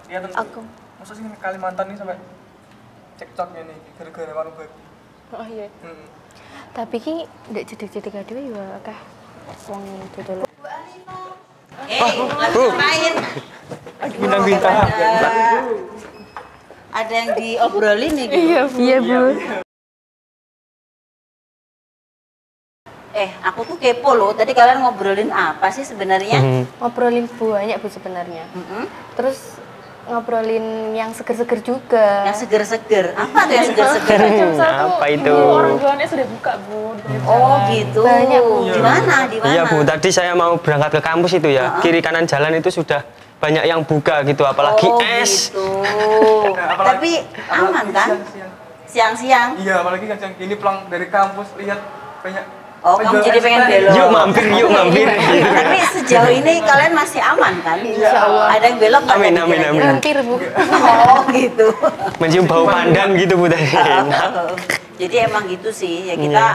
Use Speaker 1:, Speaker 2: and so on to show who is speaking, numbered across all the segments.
Speaker 1: Iya tentu.
Speaker 2: Aku.
Speaker 1: Masa sih Kalimantan nih sampai cekcoknya nih gara-gara warung babi.
Speaker 2: Oh iya. Tapi ki ndek cedek-cedek adewe ya akeh wong dodol.
Speaker 3: Lagi main.
Speaker 1: Bintang-bintang.
Speaker 3: Ada yang diobrolin nih.
Speaker 2: Iya, Bu.
Speaker 3: Aku tuh kepo loh. Tadi kalian ngobrolin apa sih sebenarnya?
Speaker 2: Ngobrolin banyak Bu sebenarnya. Terus ngobrolin yang seger-seger juga.
Speaker 3: Yang seger-seger. Apa tuh yang seger-seger?
Speaker 4: Apa itu?
Speaker 5: Orang jualannya sudah buka, Bu.
Speaker 3: Oh gitu.
Speaker 2: Banyak, Bu.
Speaker 3: Di mana? Di mana?
Speaker 4: Iya Bu, tadi saya mau berangkat ke kampus itu ya, kiri kanan jalan itu sudah banyak yang buka gitu, apalagi es.
Speaker 3: Gitu. Tapi aman kan?
Speaker 1: Siang-siang.
Speaker 3: Siang-siang.
Speaker 1: Iya, apalagi kan siang gini pulang dari kampus lihat banyak.
Speaker 3: Oh, kamu jadi pengen belok.
Speaker 4: Yuk mampir, yuk mampir.
Speaker 3: Tapi sejauh ini kalian masih aman kan? Insya Allah. Ada yang belok nggak
Speaker 4: Amin,
Speaker 3: tadi
Speaker 4: amin,
Speaker 3: kira-kira?
Speaker 4: amin.
Speaker 2: Hampir, Bu.
Speaker 3: Oh gitu.
Speaker 4: Mencium bau pandan gitu Bu tadi.
Speaker 3: Jadi emang gitu sih ya, kita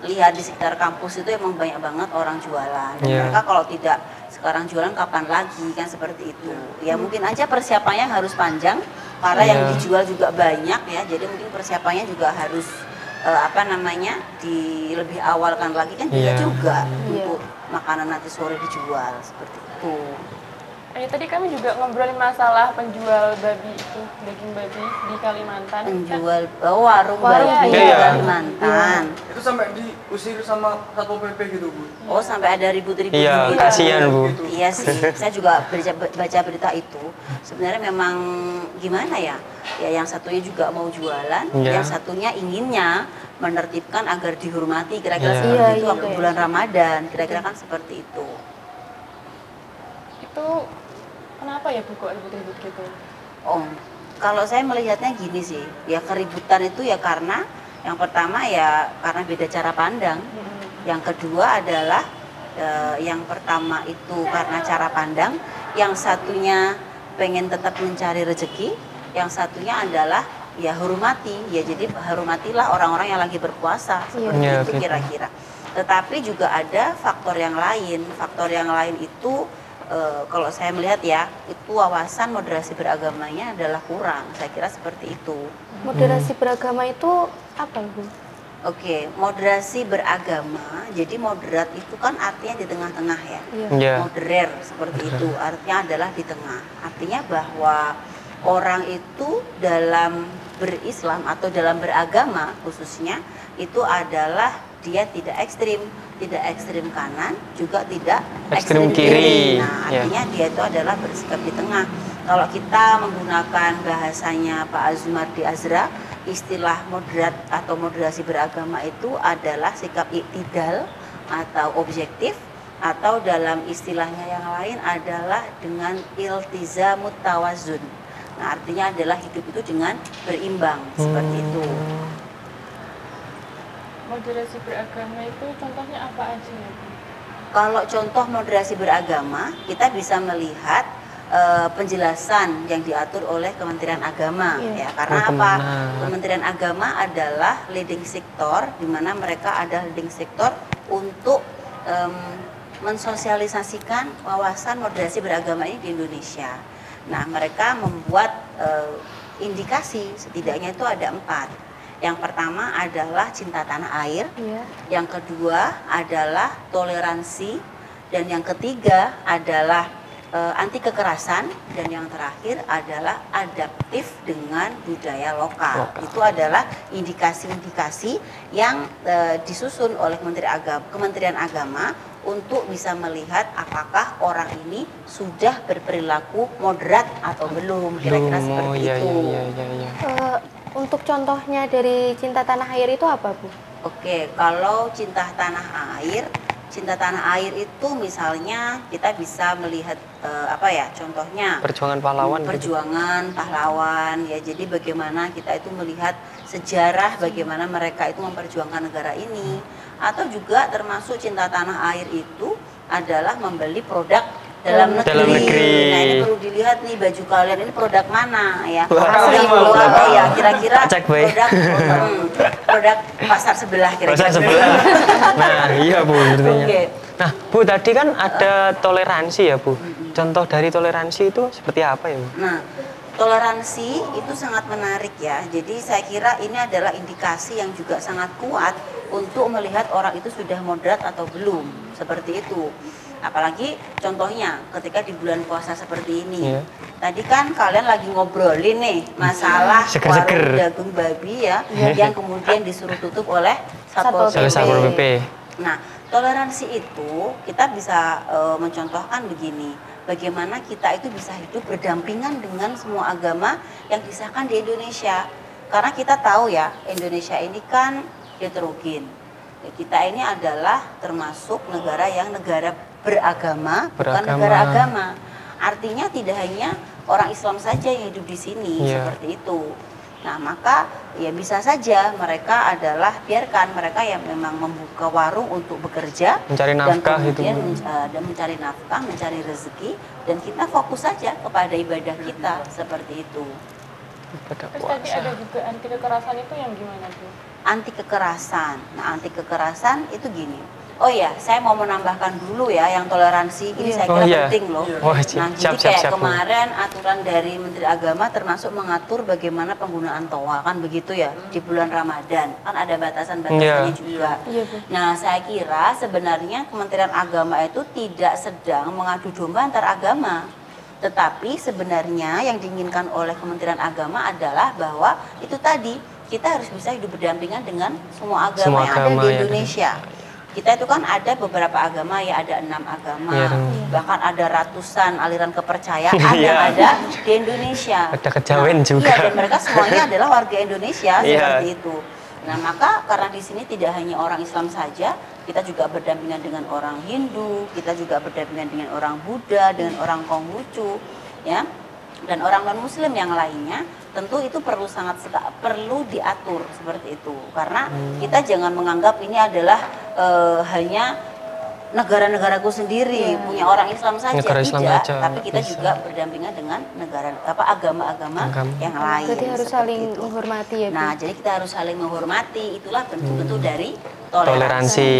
Speaker 3: lihat di sekitar kampus itu emang banyak banget orang jualan. Dan
Speaker 4: Iya.
Speaker 3: mereka kalau tidak sekarang jualan kapan lagi kan seperti itu. Ya mungkin aja persiapannya harus panjang karena yang dijual juga banyak ya. Jadi mungkin persiapannya juga harus lebih awalkan lagi kan bisa
Speaker 4: Iya.
Speaker 3: juga untuk makanan nanti sore dijual seperti itu.
Speaker 5: Tadi kami juga ngobrolin masalah penjual babi itu, daging babi di Kalimantan.
Speaker 3: Penjual warung
Speaker 5: Warung,
Speaker 3: babi di
Speaker 4: iya.
Speaker 3: Kalimantan.
Speaker 1: Itu sampai diusir sama Satpol PP gitu, Bu.
Speaker 3: Oh sampai ada ribut-ribut
Speaker 4: Iya,
Speaker 3: gitu.
Speaker 4: kasihan Bu.
Speaker 3: Iya sih, saya juga baca berita itu. Sebenarnya memang gimana ya? Ya yang satunya juga mau jualan,
Speaker 4: Iya.
Speaker 3: yang satunya inginnya menertibkan agar dihormati. Kira-kira
Speaker 4: Iya.
Speaker 3: seperti itu
Speaker 2: Iya,
Speaker 3: waktu
Speaker 2: iya.
Speaker 3: bulan Ramadan. Kira-kira kan seperti itu.
Speaker 5: Itu kenapa ya Bu kok ribut-ribut gitu?
Speaker 3: Oh, kalau saya melihatnya gini sih, ya keributan itu ya karena yang pertama ya karena beda cara pandang. Yang kedua adalah yang pertama itu karena cara pandang, yang satunya pengen tetap mencari rezeki, yang satunya adalah ya hormati, ya jadi hormatilah orang-orang yang lagi berpuasa seperti
Speaker 4: Iya,
Speaker 3: itu
Speaker 4: gitu.
Speaker 3: kira-kira. Tetapi juga ada faktor yang lain. Faktor yang lain itu kalau saya melihat ya, itu wawasan moderasi beragamanya adalah kurang. Saya kira seperti itu.
Speaker 2: Moderasi beragama itu apa, Bu?
Speaker 3: Oke, moderasi beragama. Jadi moderat itu kan artinya di tengah-tengah ya.
Speaker 4: Iya.
Speaker 3: Moderer seperti itu. Artinya adalah di tengah. Artinya bahwa orang itu dalam berislam atau dalam beragama khususnya itu adalah dia tidak ekstrim kanan, juga tidak
Speaker 4: Ekstrim kiri.
Speaker 3: Nah,
Speaker 4: Ya.
Speaker 3: artinya dia itu adalah bersikap di tengah. Kalau kita menggunakan bahasanya Pak Azumardi Azra, istilah moderat atau moderasi beragama itu adalah sikap iktidal atau objektif, atau dalam istilahnya yang lain adalah dengan iltizamut tawazun. Nah, artinya adalah hidup itu dengan berimbang seperti itu.
Speaker 5: Moderasi beragama itu contohnya apa aja ya Bu?
Speaker 3: Kalau contoh moderasi beragama, kita bisa melihat penjelasan yang diatur oleh Kementerian Agama, ya. Karena
Speaker 4: Oh,
Speaker 3: apa?
Speaker 4: benar.
Speaker 3: Kementerian Agama adalah leading sector, di mana mereka ada leading sector untuk mensosialisasikan wawasan moderasi beragama ini di Indonesia. Nah, mereka membuat indikasi, setidaknya itu ada 4. Yang pertama adalah cinta tanah air, yang kedua adalah toleransi, dan yang ketiga adalah anti kekerasan, dan yang terakhir adalah adaptif dengan budaya lokal. Itu adalah indikasi-indikasi yang disusun oleh Kementerian Agama untuk bisa melihat apakah orang ini sudah berperilaku moderat atau belum, kira-kira seperti itu.
Speaker 2: Untuk contohnya dari cinta tanah air itu apa, Bu?
Speaker 3: Oke, kalau cinta tanah air itu misalnya kita bisa melihat contohnya
Speaker 4: Perjuangan pahlawan.
Speaker 3: perjuangan pahlawan ya. Jadi bagaimana kita itu melihat sejarah bagaimana mereka itu memperjuangkan negara ini, atau juga termasuk cinta tanah air itu adalah membeli produk dalam negeri. Nah, ini perlu dilihat nih, baju kalian ini produk mana ya. Ya kira-kira produk pasar sebelah kira-kira.
Speaker 4: Pasar sebelah. Nah, iya Bu sepertinya.
Speaker 3: Oke.
Speaker 4: Nah, Bu tadi kan ada toleransi ya Bu. Contoh dari toleransi itu seperti apa ya Bu?
Speaker 3: Nah, Toleransi itu sangat menarik ya. Jadi saya kira ini adalah indikasi yang juga sangat kuat untuk melihat orang itu sudah moderat atau belum. Seperti itu. Apalagi contohnya ketika di bulan puasa seperti ini. Tadi kan kalian lagi ngobrolin nih masalah warung jagung babi ya, yang kemudian disuruh tutup oleh Satpol PP. Nah, toleransi itu kita bisa mencontohkan begini. Bagaimana kita itu bisa hidup berdampingan dengan semua agama yang disahkan di Indonesia. Karena kita tahu ya, Indonesia ini kan heterogen. Kita ini adalah termasuk negara yang negara beragama, bukan negara agama. Artinya tidak hanya orang Islam saja yang hidup di sini, seperti itu. Nah, maka ya bisa saja mereka adalah, biarkan mereka yang memang membuka warung untuk bekerja,
Speaker 4: mencari nafkah,
Speaker 3: dan kemudian dan mencari nafkah, mencari rezeki, dan kita fokus saja kepada ibadah kita, seperti itu.
Speaker 5: Terus tadi ada juga anti kekerasan itu yang gimana tuh?
Speaker 3: Anti kekerasan. Nah, anti kekerasan itu gini. Oh ya, saya mau menambahkan dulu ya yang toleransi ini saya kira penting loh. Nah, jadi kayak kemarin aturan dari Menteri Agama termasuk mengatur bagaimana penggunaan toa kan begitu ya di bulan Ramadan kan ada batasan-batasannya juga. Nah, saya kira sebenarnya Kementerian Agama itu tidak sedang mengadu domba antar agama. Tetapi sebenarnya yang diinginkan oleh Kementerian Agama adalah bahwa itu tadi kita harus bisa hidup berdampingan dengan semua agama yang ada di Indonesia. Kita itu kan ada beberapa agama ya, ada 6 agama, bahkan ada ratusan aliran kepercayaan yang ada di Indonesia.
Speaker 4: Ada kejawen juga.
Speaker 3: Iya, dan mereka semuanya adalah warga Indonesia seperti itu. Nah, maka karena di sini tidak hanya orang Islam saja, kita juga berdampingan dengan orang Hindu, kita juga berdampingan dengan orang Buddha, dengan orang Konghucu, ya, dan orang non Muslim yang lainnya. Tentu itu perlu diatur seperti itu, karena kita jangan menganggap ini adalah hanya negara-negaraku sendiri, punya orang Islam saja, tidak, tapi kita juga berdampingan dengan agama-agama yang lain.
Speaker 2: Jadi harus saling menghormati ya, Bu.
Speaker 3: Nah, jadi kita harus saling menghormati, itulah bentuk-bentuk dari toleransi.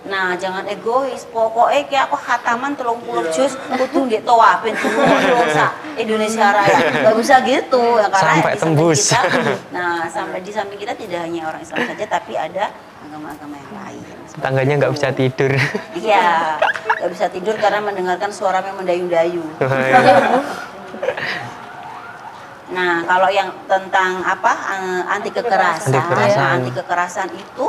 Speaker 3: Nah, jangan egois. Pokoknya kayak aku khataman 30 juz kudu ndek tawafin dosa Indonesia Raya. Enggak bisa gitu ya, karena
Speaker 4: sampai tembus.
Speaker 3: Sampai di samping kita tidak hanya orang Islam saja, tapi ada agama-agama yang lain.
Speaker 4: Tangganya nggak bisa tidur.
Speaker 3: Iya, nggak bisa tidur karena mendengarkan suara yang mendayu-dayu. Nah, kalau yang tentang anti kekerasan itu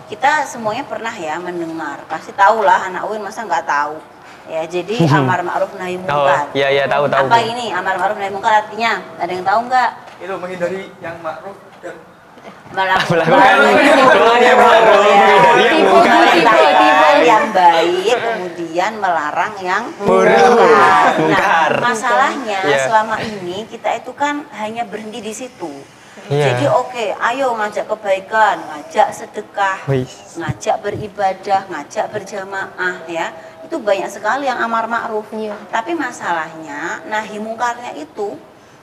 Speaker 3: kita semuanya pernah ya mendengar, pasti tahu lah, anak UIN masa nggak tahu ya. Jadi amar ma'ruf nahi munkar.
Speaker 4: Iya tahu.
Speaker 3: Apa ini amar ma'ruf nahi munkar artinya? Ada yang tahu nggak?
Speaker 1: Itu menghindari yang ma'ruf dan
Speaker 3: melakukan yang baik, kemudian melarang yang buruk. Nah, masalahnya selama ini kita itu kan hanya berhenti di situ. Jadi ayo ngajak kebaikan, ngajak sedekah, ngajak beribadah, ngajak berjamaah ya. Itu banyak sekali yang amar ma'ruf. Tapi masalahnya nahi mungkarnya itu,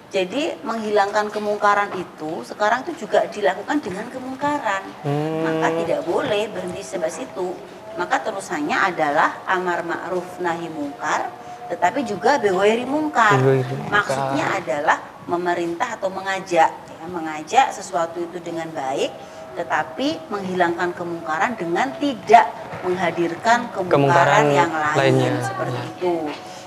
Speaker 3: jadi menghilangkan kemungkaran itu sekarang itu juga dilakukan dengan kemungkaran. Maka tidak boleh berhenti sampai situ. Maka terusannya adalah amar ma'ruf nahi mungkar, tetapi juga bewairi mungkar. Maksudnya adalah memerintah atau mengajak sesuatu itu dengan baik, tetapi menghilangkan kemungkaran dengan tidak menghadirkan kemungkaran yang lain seperti itu.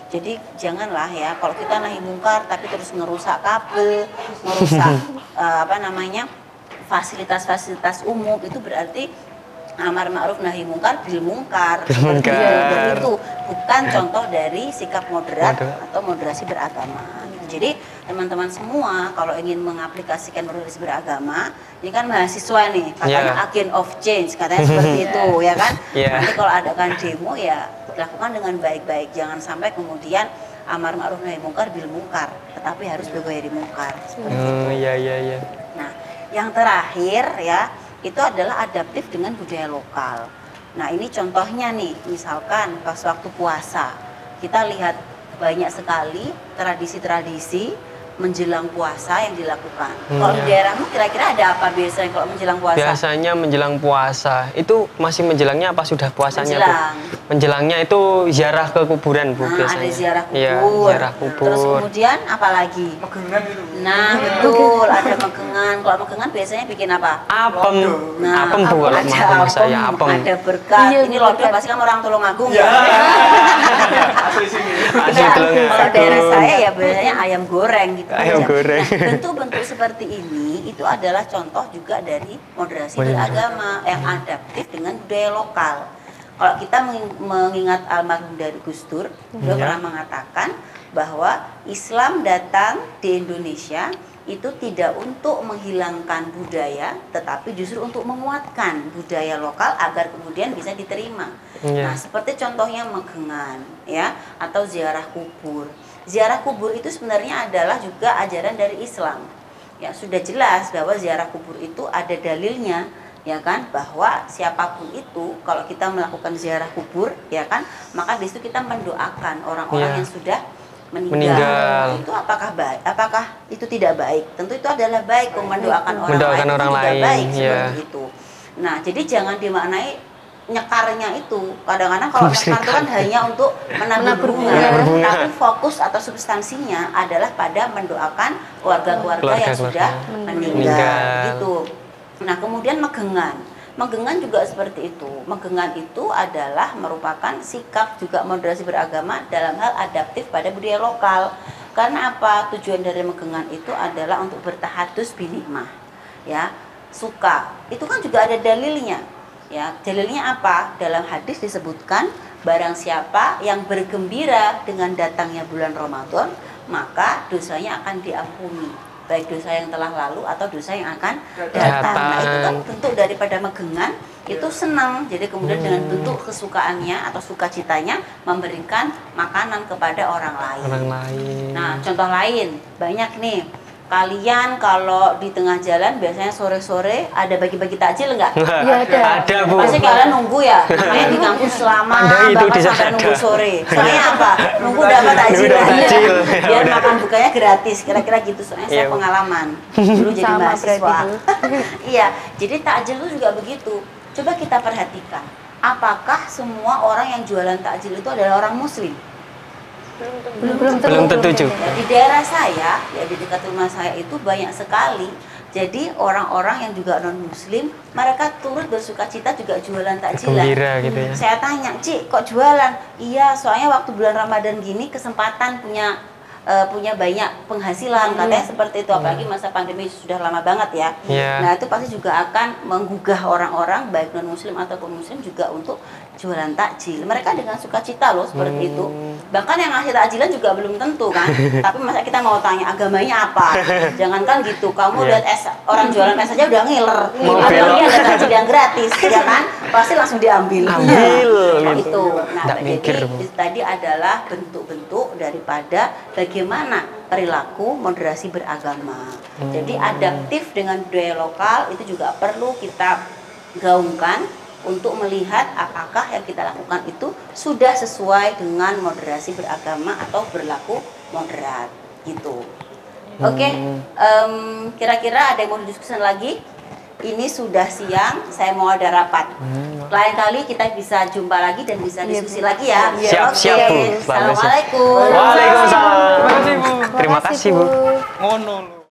Speaker 3: Jadi janganlah ya, kalau kita nahi mungkar tapi terus ngerusak kabel, ngerusak fasilitas-fasilitas umum, itu berarti amar ma'ruf nahi mungkar bil mungkar. Dan itu bukan contoh dari sikap moderat atau moderasi beragama. Jadi teman-teman semua kalau ingin mengaplikasikan moderasi beragama, ini kan mahasiswa nih, katanya agent of change, katanya seperti itu ya kan. Nanti kalau adakan demo ya lakukan dengan baik-baik, jangan sampai kemudian amar ma'ruf nahi mungkar bil mungkar, tetapi harus bewairi mungkar seperti itu.
Speaker 4: Iya.
Speaker 3: Nah, yang terakhir ya, itu adalah adaptif dengan budaya lokal. Nah, ini contohnya nih, misalkan pas waktu puasa kita lihat banyak sekali tradisi-tradisi menjelang puasa yang dilakukan. Kalau di daerahmu kira-kira ada apa biasanya kalau menjelang puasa?
Speaker 4: Biasanya menjelang puasa itu masih menjelangnya apa sudah puasanya Bu?
Speaker 3: Menjelang.
Speaker 4: Menjelangnya itu ziarah ke kuburan Bu
Speaker 3: Nah,
Speaker 4: biasanya.
Speaker 3: ada ziarah kubur.
Speaker 4: Iya, ziarah kubur.
Speaker 3: Terus kemudian apa lagi?
Speaker 1: Megengan itu.
Speaker 3: Nah, betul, ada megengan. Kalau megengan biasanya bikin apa?
Speaker 4: Apem.
Speaker 3: Nah,
Speaker 4: Apem Bu kalau
Speaker 3: ada
Speaker 4: rumah saya apem.
Speaker 3: ada berkat.
Speaker 2: Iya,
Speaker 3: Ini lodo
Speaker 2: berkat.
Speaker 3: pasti kan orang Tulungagung
Speaker 1: Ya.
Speaker 3: ya.
Speaker 1: Asli sini.
Speaker 4: Asli
Speaker 3: Nah,
Speaker 4: Tulungagung.
Speaker 3: kalau daerah saya ya biasanya ayam goreng gitu.
Speaker 4: Ayam
Speaker 3: aja.
Speaker 4: goreng.
Speaker 3: Nah, bentuk-bentuk seperti ini itu adalah contoh juga dari moderasi
Speaker 4: Benar.
Speaker 3: beragama yang adaptif dengan budaya lokal. Kalau kita mengingat almarhum dari Gus Dur, beliau
Speaker 4: Ya.
Speaker 3: pernah mengatakan bahwa Islam datang di Indonesia itu tidak untuk menghilangkan budaya, tetapi justru untuk menguatkan budaya lokal agar kemudian bisa diterima.
Speaker 4: Iya.
Speaker 3: Nah, seperti contohnya megengan, ya, atau ziarah kubur. Ziarah kubur itu sebenarnya adalah juga ajaran dari Islam. Ya, sudah jelas bahwa ziarah kubur itu ada dalilnya, ya kan, bahwa siapapun itu kalau kita melakukan ziarah kubur, ya kan, maka di situ kita mendoakan orang-orang
Speaker 4: Iya.
Speaker 3: yang sudah meninggal.
Speaker 4: Meninggal.
Speaker 3: Itu apakah baik? Apakah itu tidak baik? Tentu itu adalah baik, mendoakan orang
Speaker 4: Mendoakan
Speaker 3: lain
Speaker 4: orang
Speaker 3: itu tidak
Speaker 4: lain,
Speaker 3: baik
Speaker 4: iya.
Speaker 3: seperti itu. Nah, jadi jangan dimaknai nyekarnya itu. Kadang-kadang kalau nyekar itu kan hanya untuk menabur bunga,
Speaker 4: Menabur bunga.
Speaker 3: tapi fokus atau substansinya adalah pada mendoakan keluarga-keluarga yang sudah meninggal,
Speaker 4: Meninggal.
Speaker 3: gitu. Nah, kemudian megengan. Megengan juga seperti itu. Megengan itu adalah merupakan sikap juga moderasi beragama dalam hal adaptif pada budaya lokal. Karena apa? Tujuan dari megengan itu adalah untuk bertahadus binikmah. Ya, suka. Itu kan juga ada dalilnya. Ya, dalilnya apa? Dalam hadis disebutkan barang siapa yang bergembira dengan datangnya bulan Ramadan, maka dosanya akan diampuni. Baik dosa yang telah lalu atau dosa yang akan datang. Nah, itu kan bentuk daripada megengan, itu senang. Jadi kemudian dengan bentuk kesukaannya atau sukacitanya memberikan makanan kepada orang lain.
Speaker 4: Orang lain.
Speaker 3: Nah, contoh lain banyak nih. Kalian kalau di tengah jalan biasanya sore-sore ada bagi-bagi takjil enggak?
Speaker 2: Iya ada.
Speaker 4: Ada Bu.
Speaker 3: Pasti kalian nunggu ya, makanya di kampus lama
Speaker 4: Ada itu
Speaker 3: bahkan
Speaker 4: di sana
Speaker 3: sampai nunggu
Speaker 4: ada.
Speaker 3: sore. Soalnya apa? Nunggu dapat takjil.
Speaker 4: Nunggu dapat takjil.
Speaker 3: Biar makan bukanya gratis, kira-kira gitu. Soalnya saya
Speaker 4: Iya.
Speaker 3: pengalaman dulu jadi
Speaker 2: Sama
Speaker 3: mahasiswa.
Speaker 2: berarti,
Speaker 3: Iya, jadi takjil itu juga begitu. Coba kita perhatikan, apakah semua orang yang jualan takjil itu adalah orang Muslim?
Speaker 4: Belum tentu juga.
Speaker 3: Ya, di daerah saya, ya di dekat rumah saya itu banyak sekali. Jadi orang-orang yang juga non Muslim, mereka turut bersukacita juga jualan takjilan.
Speaker 4: Gembira gitu ya.
Speaker 3: Saya tanya, Cik, kok jualan? Iya, soalnya waktu bulan Ramadan gini kesempatan punya banyak penghasilan, katanya seperti itu. Apalagi masa pandemi sudah lama banget ya.
Speaker 4: Iya.
Speaker 3: Nah, itu pasti juga akan menggugah orang-orang baik non Muslim ataupun Muslim juga untuk jualan takjil. Mereka dengan sukacita loh seperti itu. Bahkan yang ngasih takjilan juga belum tentu kan. Tapi masa kita mau tanya agamanya apa? Jangankan gitu, kamu
Speaker 4: Iya.
Speaker 3: lihat es orang jualan es aja udah ngiler.
Speaker 4: Mau
Speaker 3: Apalagi
Speaker 4: belok.
Speaker 3: ada takjil yang gratis, ya kan? Pasti langsung diambil.
Speaker 4: Ambil,
Speaker 3: Nah,
Speaker 4: gitu.
Speaker 3: itu. Nah,
Speaker 4: Nggak
Speaker 3: jadi
Speaker 4: mikir, Bu.
Speaker 3: tadi adalah bentuk-bentuk daripada bagaimana perilaku moderasi beragama. Jadi adaptif dengan budaya lokal itu juga perlu kita gaungkan untuk melihat apakah yang kita lakukan itu sudah sesuai dengan moderasi beragama atau berlaku moderat gitu. Oke, kira-kira ada yang mau didiskusikan lagi? Ini sudah siang, saya mau ada rapat. Lain kali kita bisa jumpa lagi dan bisa diskusi lagi ya.
Speaker 4: Siap,
Speaker 3: Oke,
Speaker 4: siap, Bu.
Speaker 3: Assalamualaikum.
Speaker 4: Waalaikumsalam.
Speaker 1: Terima kasih Bu.
Speaker 4: Terima kasih Bu.
Speaker 1: Ngono lu.